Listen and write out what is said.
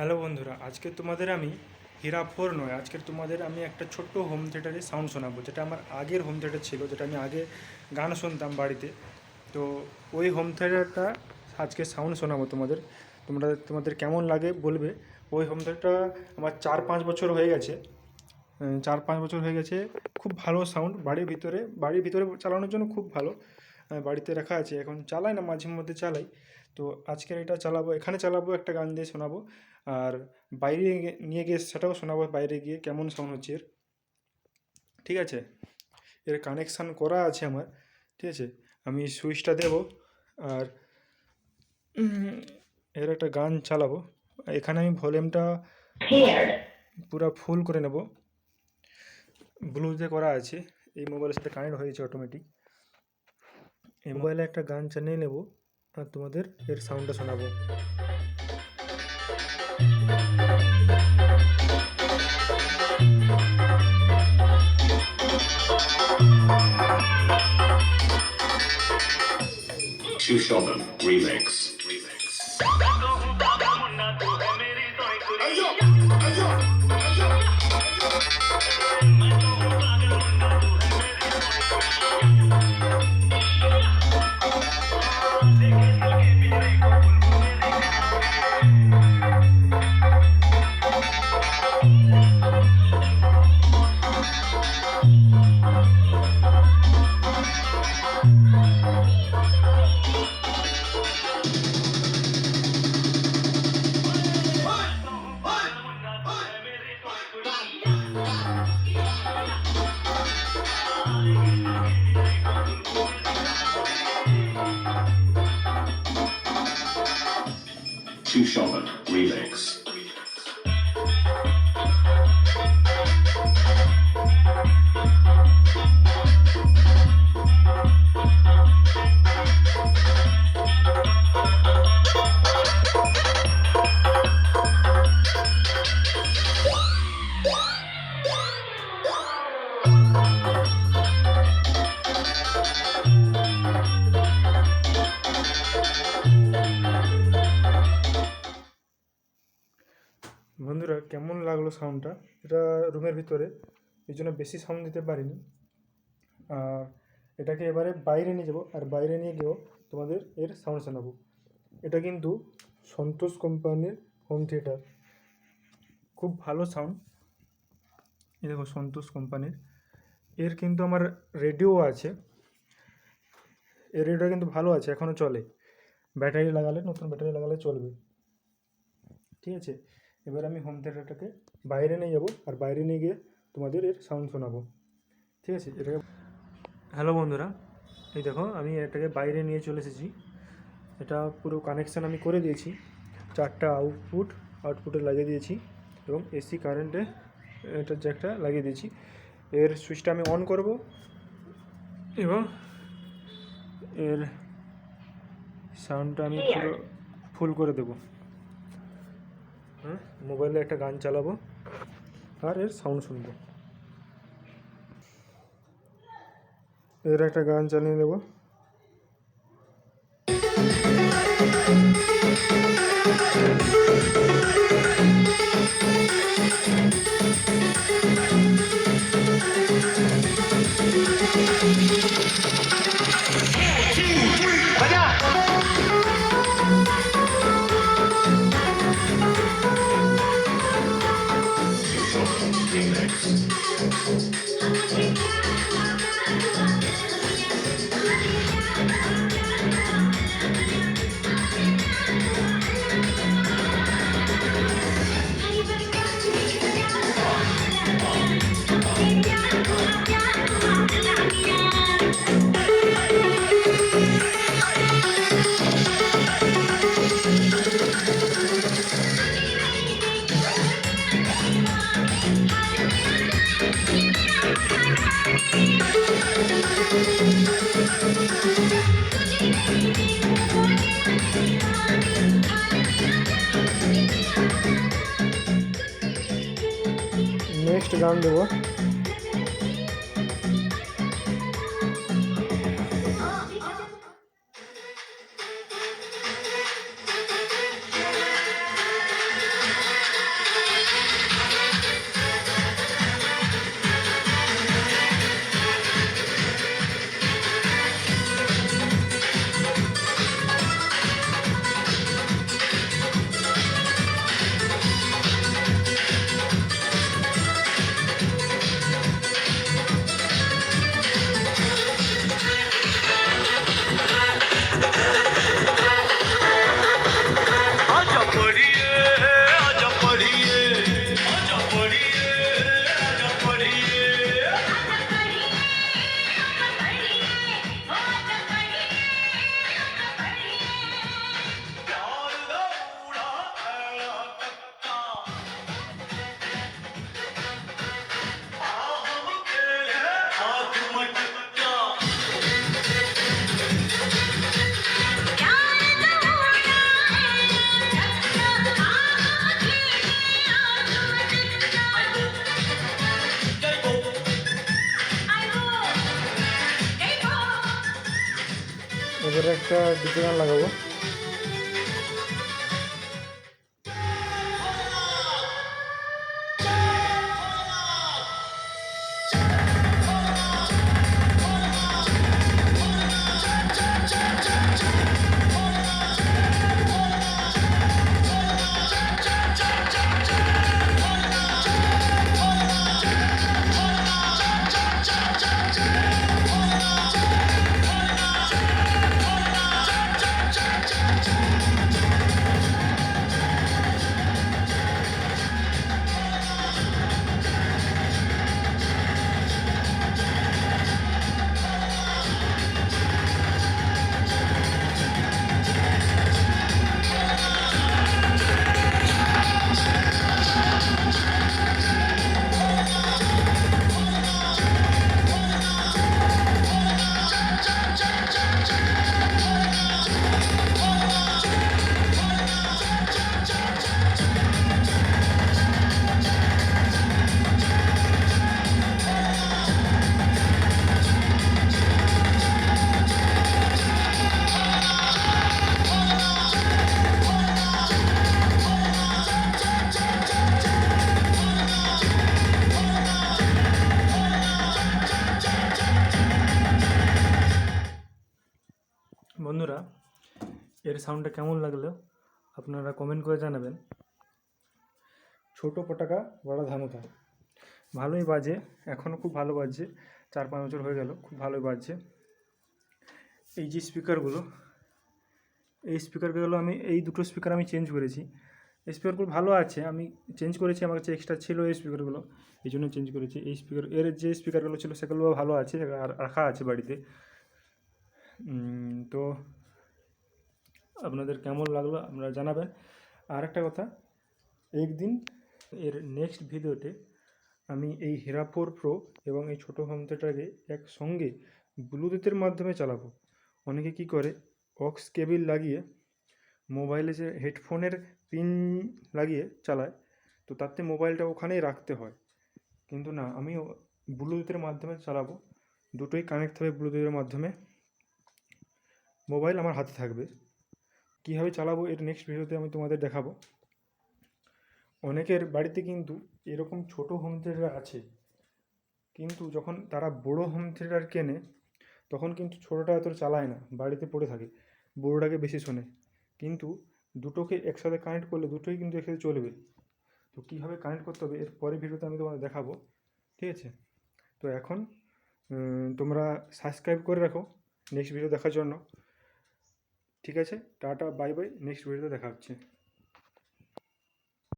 Hello বন্ধুরা, আজকে তোমাদের আমি হীরা ফোর নয়, আজকে তোমাদের আমি একটা ছোট্ট হোম থিয়েটারের সাউন্ড শোনাবো, যেটা আমার আগের হোম থিয়েটার ছিল, যেটা আমি আগে গান শুনতাম বাড়িতে। তো ওই হোম থিয়েটারটা আজকে সাউন্ড শোনাবো তোমাদের কেমন লাগে বলবে। ওই হোম থিয়েটারটা আমার 4-5 বছর হয়ে গেছে। 4-5 বছর হয়ে গেছে। খুব ভালো সাউন্ড, বাড়ির ভিতরে চালানোর জন্য খুব ভালো। বাড়িতে রাখা আছে, এখন চালাই না, মাঝে মধ্যে চালাই। তো আজকের এটা চালাবো, এখানে চালাবো, একটা গান দিয়ে শোনাবো। আর বাইরে নিয়ে গিয়ে সেটাও শোনাবো, বাইরে গিয়ে কেমন সাউন্ড হচ্ছে এর। ঠিক আছে, এর কানেকশান করা আছে আমার। ঠিক আছে, আমি সুইচটা দেবো আর এর একটা গান চালাবো। এখানে আমি ভলিউমটা পুরো ফুল করে নেব। ব্লুটুথে করা আছে, এই মোবাইলের সাথে কানেক্ট হয়েছে অটোমেটিক। এই মোবাইলে একটা গান চালিয়ে নেব আর তোমাদের এর সাউন্ডটা শোনাবো। Two Sheldon remix. Two Sheldon remix. বন্ধুরা, কেমন লাগলো সাউন্ডটা? এটা রুমের ভিতরে, এই জন্য বেশি সাউন্ড দিতে পারিনি। আর এটাকে এবারে বাইরে নিয়ে যাবো, আর বাইরে নিয়ে গিয়েও তোমাদের এর সাউন্ড শোনাবো। এটা কিন্তু সন্তোষ কোম্পানির হোম থিয়েটার, খুব ভালো সাউন্ড। এই দেখো, সন্তোষ কোম্পানির। এর কিন্তু আমার রেডিও আছে, এর রেডিও কিন্তু ভালো আছে, এখনও চলে। নতুন ব্যাটারি লাগালে চলবে। ঠিক আছে, এবার আমি হোম থিয়েটারটাকে বাইরে নিয়ে যাবো, আর বাইরে নিয়ে গিয়ে তোমাদের এর সাউন্ড শোনাবো। ঠিক আছে, এটাকে হ্যালো বন্ধুরা, এই দেখো আমি এটাকে বাইরে নিয়ে চলে এসেছি। এটা পুরো কানেকশান আমি করে দিয়েছি, 4টা আউটপুটে লাগিয়ে দিয়েছি, এবং এসি কারেন্টে এটা জ্যাকটা লাগিয়ে দিয়েছি। এর সুইচটা আমি অন করব এবং এর সাউন্ডটা আমি পুরো ফুল করে দেবো। মোবাইলে একটা গান চালাবো আর এর সাউন্ড শুনবো। এর একটা গান চালিয়ে দেবো। नेक्स्ट गान देव একটা ডিজে গান লাগাবো। বন্ধুরা, এর সাউন্ডটা কেমন লাগলো আপনারা কমেন্ট করে জানাবেন। ছোটো পটাকা বড় ধানুকা, ভালোই বাজে, এখনও খুব ভালো বাজছে, 4-5 বছর হয়ে গেল, খুব ভালোই বাজছে। এই যে স্পিকারগুলো, এই স্পিকারগুলো আমি এই দুটো স্পিকার আমি চেঞ্জ করেছি। এই স্পিকারগুলো ভালো আছে, আমি চেঞ্জ করেছি, আমার কাছে এক্সট্রা ছিল এই স্পিকারগুলো, এই জন্য চেঞ্জ করেছি। এই স্পিকার এর যে স্পিকারগুলো ছিল সেগুলো ভালো আছে, আর রাখা আছে বাড়িতে। তো আপনাদের কেমন লাগলো আপনারা জানাবেন। আর একটা কথা, একদিন এর নেক্সট ভিডিওতে আমি এই হেরা 4 প্রো এবং এই ছোটো হোম থিয়েটারকে একসঙ্গে ব্লুটুথের মাধ্যমে চালাবো। অনেকে কি করে অক্স কেবিল লাগিয়ে মোবাইলে যে হেডফোনের পিন লাগিয়ে চালায়, তো তাতে মোবাইলটা ওখানেই রাখতে হয়, কিন্তু না, আমি ব্লুটুথের মাধ্যমে চালাবো। দুটোই কানেক্ট হবে ব্লুটুথের মাধ্যমে, মোবাইল আমার হাতে থাকবে। কীভাবে চালাবো এর নেক্সট ভিডিওতে আমি তোমাদের দেখাবো। অনেকের বাড়িতে কিন্তু এরকম ছোটো হোম থিয়েটার আছে, কিন্তু যখন তারা বড়ো হোম থিয়েটার কেনে তখন কিন্তু ছোটোটা এত চালায় না, বাড়িতে পড়ে থাকে, বড়োটাকে বেশি শোনে। কিন্তু দুটোকে একসাথে কানেক্ট করলে দুটোই কিন্তু একসাথে চলবে। তো কীভাবে কানেক্ট করতে হবে এর পরের ভিডিওতে আমি তোমাদের দেখাবো, ঠিক আছে? তো এখন তোমরা সাবস্ক্রাইব করে রাখো নেক্সট ভিডিও দেখার জন্য। ঠিক আছে, টাটা, বাই বাই, নেক্সট ভিডিওতে দেখা হচ্ছে।